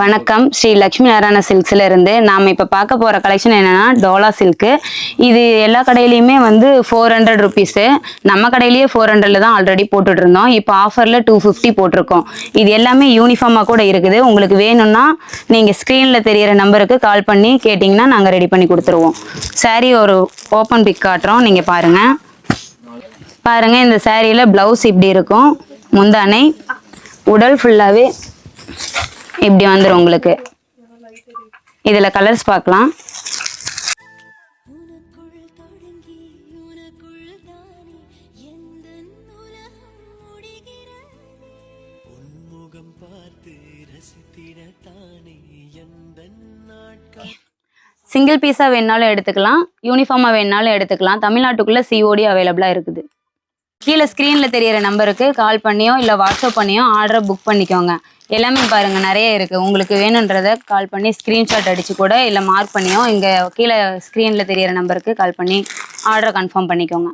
வணக்கம், ஸ்ரீ லட்சுமி நாராயண சில்க்ஸ்ல இருந்து நாம இப்ப பார்க்க போற கலெக்ஷன் என்னன்னா டோலா சில்க். இது எல்லா கடையிலயுமே வந்து 400 ருபீஸ். நம்ம கடையிலேயே 400ல தான் ஆல்ரெடி போட்டுட்டு இருந்தோம். இப்போ ஆஃபர்ல 250 போட்டிருக்கோம். இது எல்லாமே யூனிஃபார்மா கூட இருக்குது. உங்களுக்கு வேணும்னா நீங்க ஸ்கிரீன்ல தெரியற நம்பருக்கு கால் பண்ணி கேட்டீங்கன்னா நாங்க ரெடி பண்ணி கொடுத்துருவோம். சாரி ஒரு ஓப்பன் பிக் காட்டுறோம், நீங்க பாருங்க. பாருங்க, இந்த சாரியில பிளவுஸ் இப்படி இருக்கும், முந்தானை, உடல் ஃபுல்லாவே இப்படி வந்துடும் உங்களுக்கு. இதுல கலர்ஸ் பார்க்கலாம். சிங்கிள் பீஸா வேணாலும் எடுத்துக்கலாம், யூனிஃபார்மா வேணாலும் எடுத்துக்கலாம். தமிழ்நாட்டுக்குள்ள சிஓடி அவைலபிளா இருக்குது. கீழே ஸ்க்ரீன்ல தெரியற நம்பருக்கு கால் பண்ணியோ இல்லை வாட்ஸ்அப் பண்ணியோ ஆர்டரை புக் பண்ணிக்கோங்க. எல்லாமே பாருங்க நிறைய இருக்கு. உங்களுக்கு வேணுன்றத கால் பண்ணி ஸ்க்ரீன்ஷாட் அடிச்சு கூட இல்லை மார்க் பண்ணியோ இங்கே கீழே ஸ்க்ரீன்ல தெரியற நம்பருக்கு கால் பண்ணி ஆர்டரை கன்ஃபார்ம் பண்ணிக்கோங்க.